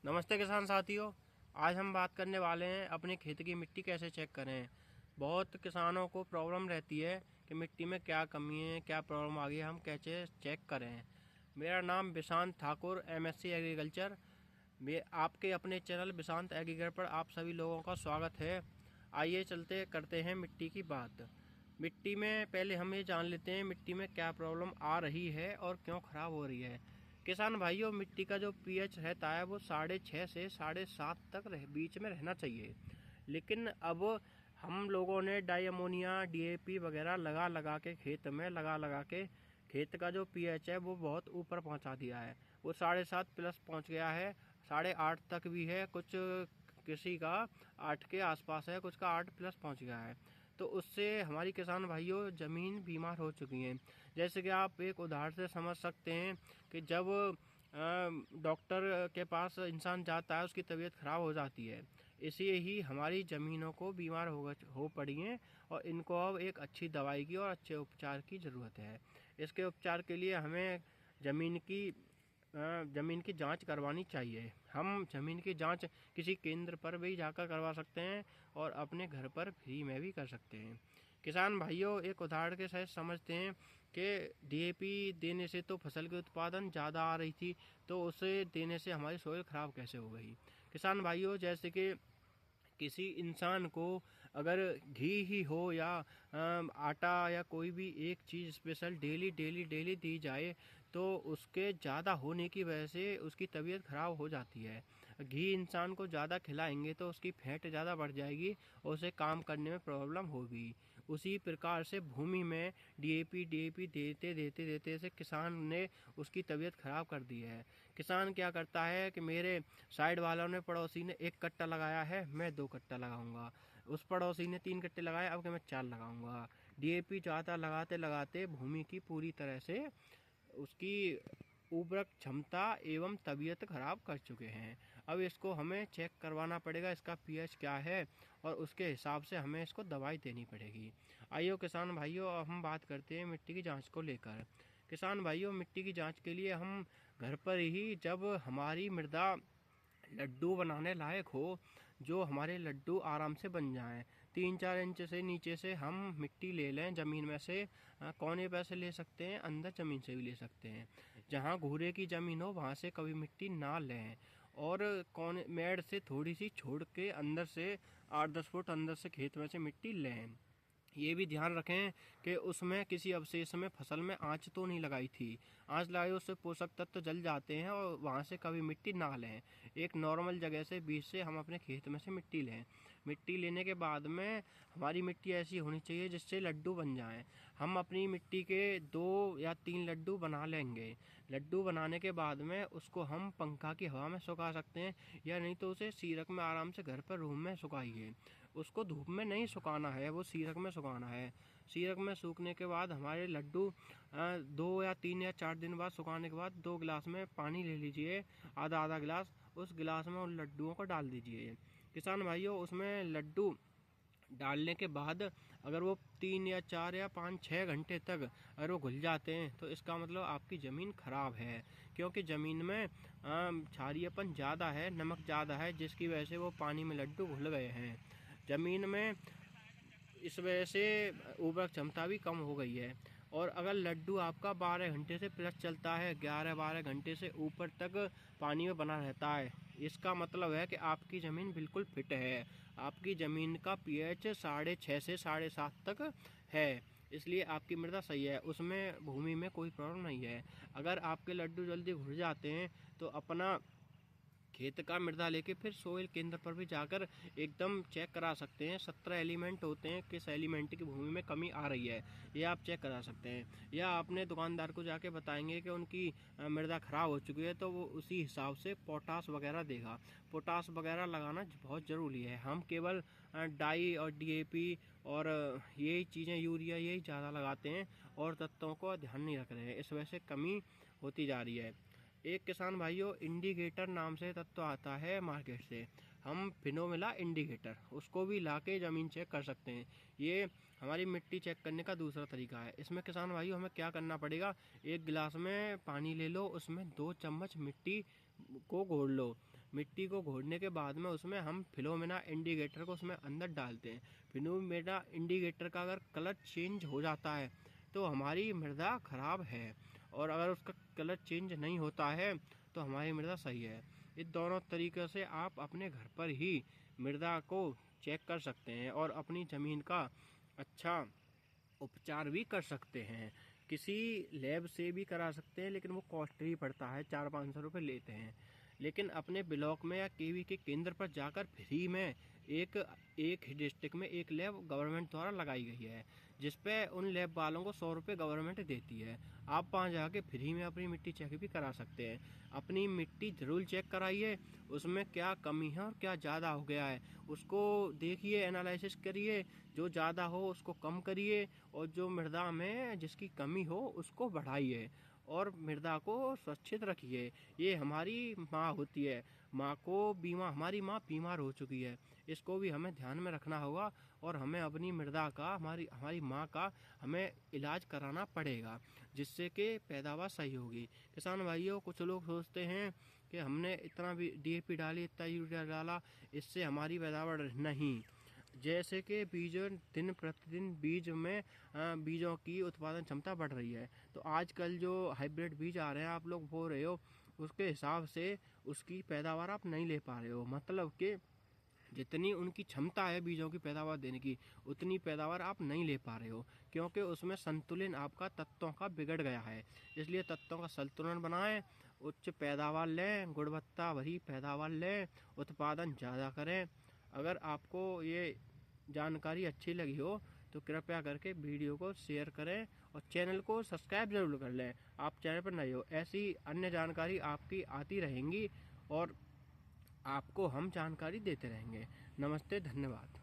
नमस्ते किसान साथियों। आज हम बात करने वाले हैं अपने खेत की मिट्टी कैसे चेक करें। बहुत किसानों को प्रॉब्लम रहती है कि मिट्टी में क्या कमी है, क्या प्रॉब्लम आ गई है, हम कैसे चेक करें। मेरा नाम विशांत ठाकुर, एमएससी एग्रीकल्चर। मैं आपके अपने चैनल विशांत एग्रीकल्चर पर आप सभी लोगों का स्वागत है। आइए चलते करते हैं मिट्टी की बात। मिट्टी में पहले हम ये जान लेते हैं मिट्टी में क्या प्रॉब्लम आ रही है और क्यों ख़राब हो रही है। किसान भाइयों, मिट्टी का जो पीएच रहता है वो 6.5 से 7.5 तक बीच में रहना चाहिए। लेकिन अब हम लोगों ने डाई अमोनिया, डीएपी वगैरह लगा लगा के खेत में लगा लगा के खेत का जो पीएच है वो बहुत ऊपर पहुंचा दिया है। वो 7.5 प्लस पहुंच गया है, 8.5 तक भी है, कुछ किसी का 8 के आसपास है, कुछ का 8 प्लस पहुंच गया है। तो उससे हमारी किसान भाइयों ज़मीन बीमार हो चुकी है। जैसे कि आप एक उदाहरण से समझ सकते हैं कि जब डॉक्टर के पास इंसान जाता है उसकी तबीयत खराब हो जाती है। इसी ही हमारी ज़मीनों को बीमार हो पड़ी हैं और इनको अब एक अच्छी दवाई की और अच्छे उपचार की ज़रूरत है। इसके उपचार के लिए हमें ज़मीन की ज़मीन की जांच करवानी चाहिए। हम ज़मीन की जांच किसी केंद्र पर भी जाकर करवा सकते हैं और अपने घर पर फ्री में भी कर सकते हैं। किसान भाइयों, एक उदाहरण के साथ समझते हैं कि डीएपी देने से तो फसल की उत्पादन ज़्यादा आ रही थी, तो उसे देने से हमारी सोइल ख़राब कैसे हो गई। किसान भाइयों, जैसे कि किसी इंसान को अगर घी ही हो या आटा या कोई भी एक चीज़ स्पेशल डेली डेली डेली दी जाए तो उसके ज़्यादा होने की वजह से उसकी तबीयत ख़राब हो जाती है। घी इंसान को ज़्यादा खिलाएंगे तो उसकी फैट ज़्यादा बढ़ जाएगी और उसे काम करने में प्रॉब्लम होगी। उसी प्रकार से भूमि में डीएपी देते देते देते से किसान ने उसकी तबीयत ख़राब कर दी है। किसान क्या करता है कि मेरे साइड वालों ने, पड़ोसी ने 1 कट्टा लगाया है, मैं 2 कट्टा लगाऊंगा। उस पड़ोसी ने 3 कट्टे लगाए, अब कि मैं 4 लगाऊंगा। डीएपी ज़्यादा लगाते लगाते भूमि की पूरी तरह से उसकी उर्वरक क्षमता एवं तबीयत खराब कर चुके हैं। अब इसको हमें चेक करवाना पड़ेगा, इसका पीएच क्या है और उसके हिसाब से हमें इसको दवाई देनी पड़ेगी। आइए किसान भाइयों, अब हम बात करते हैं मिट्टी की जांच को लेकर। किसान भाइयों, मिट्टी की जांच के लिए हम घर पर ही, जब हमारी मृदा लड्डू बनाने लायक हो, जो हमारे लड्डू आराम से बन जाएं, 3-4 इंच से नीचे से हम मिट्टी ले लें ज़मीन में से। कोने पे से ले सकते हैं, अंदर ज़मीन से भी ले सकते हैं। जहाँ घूरे की ज़मीन हो वहाँ से कभी मिट्टी ना लें और कोने मेड़ से थोड़ी सी छोड़ के अंदर से 8-10 फुट अंदर से खेत में से मिट्टी लें। ये भी ध्यान रखें कि उसमें किसी अवशेष में फसल में आँच तो नहीं लगाई थी। आँच लगाई उससे पोषक तत्व जल जाते हैं और वहाँ से कभी मिट्टी ना लें। एक नॉर्मल जगह से बीच से हम अपने खेत में से मिट्टी लें। मिट्टी लेने के बाद में हमारी मिट्टी ऐसी होनी चाहिए जिससे लड्डू बन जाएं। हम अपनी मिट्टी के 2 या 3 लड्डू बना लेंगे। लड्डू बनाने के बाद में उसको हम पंखा की हवा में सुखा सकते हैं या नहीं तो उसे सीरक में आराम से घर पर रूम में सुखाइए। उसको धूप में नहीं सुखाना है, वो सीरक में सुखाना है। सीरक में सूखने के बाद हमारे लड्डू 2 या 3 या 4 दिन बाद सुखाने के बाद 2 गिलास में पानी ले लीजिए, आधा आधा गिलास। उस गिलास में उन लड्डुओं को डाल दीजिए। किसान भाइयों, उसमें लड्डू डालने के बाद अगर वो 3 या 4 या 5-6 घंटे तक अगर वो घुल जाते हैं तो इसका मतलब आपकी ज़मीन ख़राब है, क्योंकि ज़मीन में क्षारीयपन ज़्यादा है, नमक ज़्यादा है, जिसकी वजह से वो पानी में लड्डू घुल गए हैं ज़मीन में। इस वजह से उर्वरक क्षमता भी कम हो गई है। और अगर लड्डू आपका 12 घंटे से प्लस चलता है, 11-12 घंटे से ऊपर तक पानी में बना रहता है, इसका मतलब है कि आपकी ज़मीन बिल्कुल फिट है। आपकी ज़मीन का पीएच 6.5 से 7.5 तक है, इसलिए आपकी मृदा सही है, उसमें भूमि में कोई प्रॉब्लम नहीं है। अगर आपके लड्डू जल्दी घुल जाते हैं तो अपना खेत का मृदा लेके फिर सोइल केंद्र पर भी जाकर एकदम चेक करा सकते हैं। 17 एलिमेंट होते हैं, किस एलिमेंट की भूमि में कमी आ रही है ये आप चेक करा सकते हैं। या अपने दुकानदार को जाके बताएंगे कि उनकी मृदा ख़राब हो चुकी है तो वो उसी हिसाब से पोटास वगैरह देगा। पोटास वगैरह लगाना बहुत ज़रूरी है। हम केवल डाई और डीएपी और यही चीज़ें, यूरिया, यही ज़्यादा लगाते हैं और तत्वों को ध्यान नहीं रख रहे हैं। इस वजह से कमी होती जा रही है। एक किसान भाइयों, इंडिकेटर नाम से तत्व आता है मार्केट से, हम फिनोमिला इंडिकेटर, उसको भी लाके ज़मीन चेक कर सकते हैं। ये हमारी मिट्टी चेक करने का दूसरा तरीका है। इसमें किसान भाइयों हमें क्या करना पड़ेगा, 1 गिलास में पानी ले लो, उसमें 2 चम्मच मिट्टी को घोल लो। मिट्टी को घोटने के बाद में उसमें हम फिनोमिना इंडिकेटर को उसमें अंदर डालते हैं। फिनोमिना इंडिकेटर का अगर कलर चेंज हो जाता है तो हमारी मृदा खराब है, और अगर उसका कलर चेंज नहीं होता है तो हमारी मृदा सही है। इस दोनों तरीक़े से आप अपने घर पर ही मृदा को चेक कर सकते हैं और अपनी ज़मीन का अच्छा उपचार भी कर सकते हैं। किसी लैब से भी करा सकते हैं, लेकिन वो कॉस्टली पड़ता है, 400-500 रुपये लेते हैं। लेकिन अपने ब्लॉक में या केवी के केंद्र पर जाकर फ्री में एक ही डिस्ट्रिक्ट में एक लैब गवर्नमेंट द्वारा लगाई गई है, जिस पे उन लैब वालों को 100 रुपये गवर्नमेंट देती है। आप वहाँ जाके फ्री में अपनी मिट्टी चेक भी करा सकते हैं। अपनी मिट्टी ज़रूर चेक कराइए, उसमें क्या कमी है और क्या ज़्यादा हो गया है उसको देखिए, एनालिसिस करिए। जो ज़्यादा हो उसको कम करिए, और जो मृदा में जिसकी कमी हो उसको बढ़ाइए, और मृदा को सुरक्षित रखिए। ये हमारी माँ होती है, हमारी माँ बीमार हो चुकी है, इसको भी हमें ध्यान में रखना होगा, और हमें अपनी मृदा का, हमारी माँ का हमें इलाज कराना पड़ेगा, जिससे कि पैदावार सही होगी। किसान भाइयों, कुछ लोग सोचते हैं कि हमने इतना भी DAP डाली, इतना यूरिया डाला, इससे हमारी पैदावार नहीं। जैसे कि दिन प्रतिदिन बीजों की उत्पादन क्षमता बढ़ रही है, तो आजकल जो हाइब्रिड बीज आ रहे हैं आप लोग बो रहे हो, उसके हिसाब से उसकी पैदावार आप नहीं ले पा रहे हो। मतलब कि जितनी उनकी क्षमता है बीजों की पैदावार देने की, उतनी पैदावार आप नहीं ले पा रहे हो, क्योंकि उसमें संतुलन आपका तत्वों का बिगड़ गया है। इसलिए तत्वों का संतुलन बनाएं, उच्च पैदावार लें, गुणवत्ता भरी पैदावार लें, उत्पादन ज़्यादा करें। अगर आपको ये जानकारी अच्छी लगी हो तो कृपया करके वीडियो को शेयर करें और चैनल को सब्सक्राइब जरूर कर लें। आप चैनल पर नए हो, ऐसी अन्य जानकारी आपकी आती रहेंगी और आपको हम जानकारी देते रहेंगे। नमस्ते, धन्यवाद।